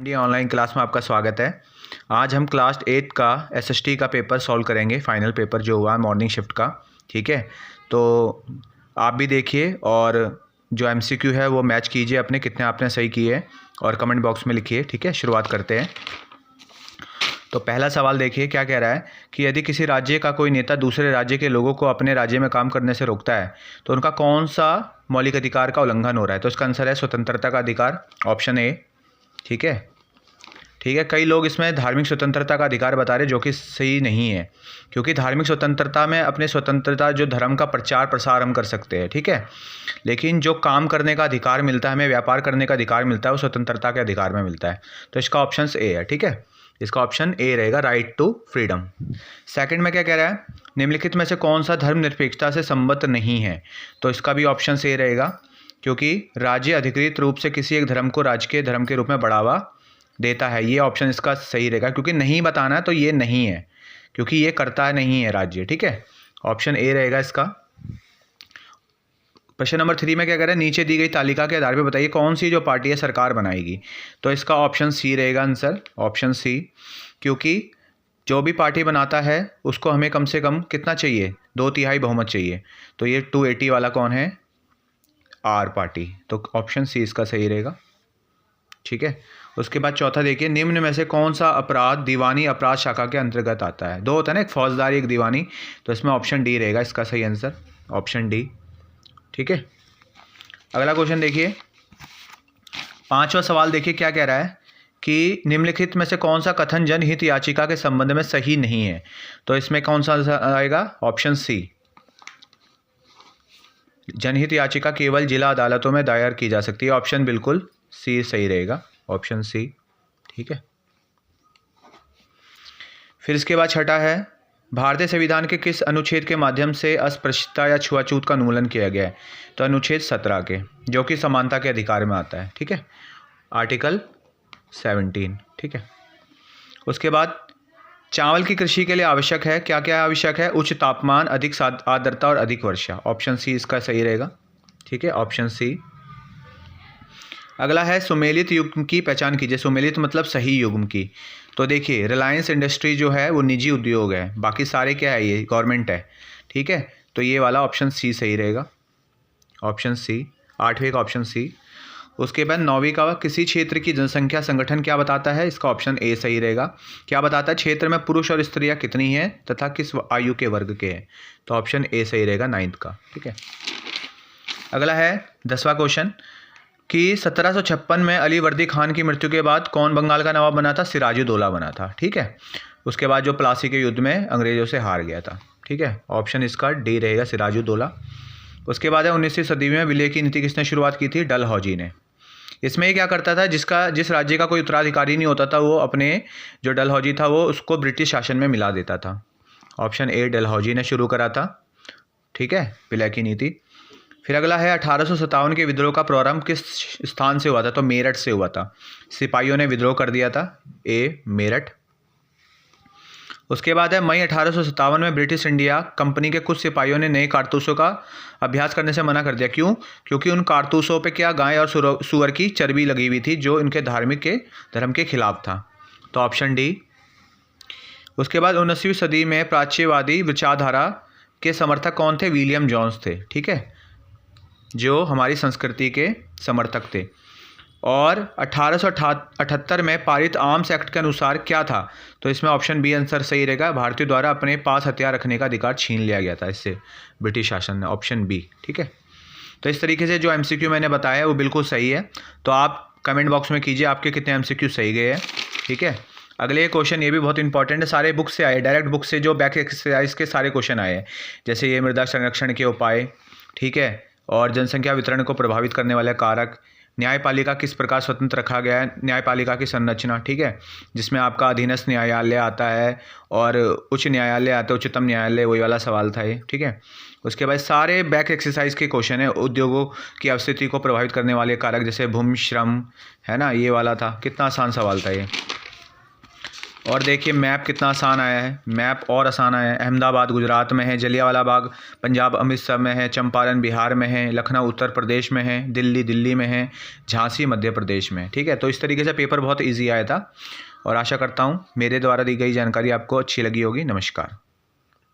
D online class में आपका स्वागत है। आज हम क्लास 8 का एसएसटी का पेपर सॉल्व करेंगे, फाइनल पेपर जो हुआ मॉर्निंग शिफ्ट का। ठीक है, तो आप भी देखिए और जो एमसीक्यू है वो मैच कीजिए अपने, कितने आपने सही किए और कमेंट बॉक्स में लिखिए। ठीक है, शुरुआत करते हैं। तो पहला सवाल देखिए क्या कह रहा है कि यदि किसी राज्य का कोई नेता दूसरे राज्य के लोगों को अपने राज्य में काम करने से रोकता है तो उनका कौन सा मौलिक अधिकार का उल्लंघन हो रहा है। तो इसका आंसर है स्वतंत्रता का अधिकार, ऑप्शन ए। ठीक है, कई लोग इसमें धार्मिक स्वतंत्रता का अधिकार बता रहे जो कि सही नहीं है, क्योंकि धार्मिक स्वतंत्रता में अपने स्वतंत्रता जो धर्म का प्रचार प्रसार हम कर सकते हैं। ठीक है, लेकिन जो काम करने का अधिकार मिलता है, हमें व्यापार करने का अधिकार मिलता है, वो स्वतंत्रता के अधिकार में मिलता है। तो इसका ऑप्शन ए है। ठीक है, इसका ऑप्शन ए रहेगा, राइट टू फ्रीडम। सेकंड में क्या कह रहा है, निम्नलिखित में से कौन सा धर्म निरपेक्षता से संबद्ध नहीं है। तो इसका भी ऑप्शन ए रहेगा, क्योंकि राज्य अधिकृत रूप से किसी एक धर्म को राजकीय धर्म के रूप में बढ़ावा देता है। ये ऑप्शन इसका सही रहेगा, क्योंकि नहीं बताना है तो ये नहीं है, क्योंकि ये करता नहीं है राज्य। ठीक है, ऑप्शन ए रहेगा इसका। प्रश्न नंबर 3 में क्या कह रहा है, नीचे दी गई तालिका के आधार पर बताइए कौन सी जो पार्टी है सरकार बनाएगी। तो इसका ऑप्शन सी रहेगा आंसर, ऑप्शन सी, क्योंकि जो भी पार्टी बनाता है उसको हमें कम से कम कितना चाहिए, 2/3 बहुमत चाहिए। तो ये 280 वाला कौन है, आर पार्टी। तो ऑप्शन सी इसका सही रहेगा। ठीक है, उसके बाद चौथा देखिए, निम्न में से कौन सा अपराध दीवानी अपराध शाखा के अंतर्गत आता है। दो होता है ना, एक फौजदारी एक दीवानी, तो इसमें ऑप्शन डी रहेगा इसका सही आंसर, ऑप्शन डी। ठीक है, अगला क्वेश्चन देखिए, 5वां सवाल देखिए क्या कह रहा है कि निम्नलिखित में से कौन सा कथन जनहित याचिका के संबंध में सही नहीं है। तो इसमें कौन सा आएगा, ऑप्शन सी, जनहित याचिका केवल जिला अदालतों में दायर की जा सकती है। ऑप्शन बिल्कुल सी सही रहेगा, ऑप्शन सी। ठीक है, फिर इसके बाद छठा है, भारतीय संविधान के किस अनुच्छेद के माध्यम से अस्पृश्यता या छुआछूत का उन्मूलन किया गया है। तो अनुच्छेद 17 के, जो कि समानता के अधिकार में आता है। ठीक है, आर्टिकल 17। ठीक है, उसके बाद चावल की कृषि के लिए आवश्यक है, क्या क्या आवश्यक है, उच्च तापमान, अधिक आर्द्रता और अधिक वर्षा। ऑप्शन सी इसका सही रहेगा। ठीक है, ऑप्शन सी। अगला है, सुमेलित युग्म की पहचान कीजिए। सुमेलित मतलब सही युग्म की। तो देखिए, रिलायंस इंडस्ट्री जो है वो निजी उद्योग है, बाकी सारे क्या है, ये गवर्नमेंट है। ठीक है, तो ये वाला ऑप्शन सी सही रहेगा, ऑप्शन सी। 8वें का ऑप्शन सी। उसके बाद 9वीं का, किसी क्षेत्र की जनसंख्या संगठन क्या बताता है। इसका ऑप्शन ए सही रहेगा। क्या बताता है, क्षेत्र में पुरुष और स्त्रियां कितनी हैं तथा किस आयु के वर्ग के हैं। तो ऑप्शन ए सही रहेगा, 9th का। ठीक है, अगला है 10वां क्वेश्चन कि 1756 में अली वर्दी खान की मृत्यु के बाद कौन बंगाल का नवाब बना था। सिराजुद्दौला बना था। ठीक है, उसके बाद जो प्लासी के युद्ध में अंग्रेजों से हार गया था। ठीक है, ऑप्शन इसका डी रहेगा, सिराजुद्दौला। उसके बाद है 19वीं सदी में विलय की नीति किसने शुरुआत की थी, डलहौजी ने। इसमें क्या करता था, जिस राज्य का कोई उत्तराधिकारी नहीं होता था, वो अपने जो डलहौजी था वो उसको ब्रिटिश शासन में मिला देता था। ऑप्शन ए, डलहौजी ने शुरू करा था। ठीक है, विलय की नीति। फिर अगला है 1857 के विद्रोह का प्रारंभ किस स्थान से हुआ था। तो मेरठ से हुआ था, सिपाहियों ने विद्रोह कर दिया था, ए मेरठ। उसके बाद है मई 1857 में ब्रिटिश इंडिया कंपनी के कुछ सिपाहियों ने नए कारतूसों का अभ्यास करने से मना कर दिया। क्यों, क्योंकि उन कारतूसों पे क्या गाय और सुअर की चर्बी लगी हुई थी, जो इनके धर्म के खिलाफ था। तो ऑप्शन डी। उसके बाद 19वीं सदी में प्राच्यवादी विचारधारा के समर्थक कौन थे, विलियम जोन्स थे। ठीक है, जो हमारी संस्कृति के समर्थक थे। और 1878 में पारित आर्म्स एक्ट के अनुसार क्या था। तो इसमें ऑप्शन बी आंसर सही रहेगा, भारतीयों द्वारा अपने पास हथियार रखने का अधिकार छीन लिया गया था इससे ब्रिटिश शासन ने, ऑप्शन बी। ठीक है, तो इस तरीके से जो एमसीक्यू मैंने बताया है वो बिल्कुल सही है। तो आप कमेंट बॉक्स में कीजिए आपके कितने एमसीक्यू सही गए हैं। ठीक है, अगले क्वेश्चन ये भी बहुत इंपॉर्टेंट है, सारे बुक से आए, डायरेक्ट बुक से जो बैक एक्सरसाइज के सारे क्वेश्चन आए हैं, जैसे ये मृदा संरक्षण के उपाय। ठीक है, और जनसंख्या वितरण को प्रभावित करने वाले कारक, न्यायपालिका किस प्रकार स्वतंत्र रखा गया है, न्यायपालिका की संरचना। ठीक है, जिसमें आपका अधीनस्थ न्यायालय आता है और उच्च न्यायालय आता है, उच्चतम न्यायालय, वही वाला सवाल था ये। ठीक है, उसके बाद सारे बैक एक्सरसाइज के क्वेश्चन है, उद्योगों की अवस्थिति को प्रभावित करने वाले कारक, जैसे भूमि श्रम है ना, ये वाला था, कितना आसान सवाल था ये। और देखिए मैप कितना आसान आया है, मैप और आसान आया है। अहमदाबाद गुजरात में है, जलियांवाला बाग पंजाब अमृतसर में है, चंपारण बिहार में है, लखनऊ उत्तर प्रदेश में है, दिल्ली दिल्ली में है, झांसी मध्य प्रदेश में। ठीक है, तो इस तरीके से पेपर बहुत ईजी आया था और आशा करता हूँ मेरे द्वारा दी गई जानकारी आपको अच्छी लगी होगी। नमस्कार।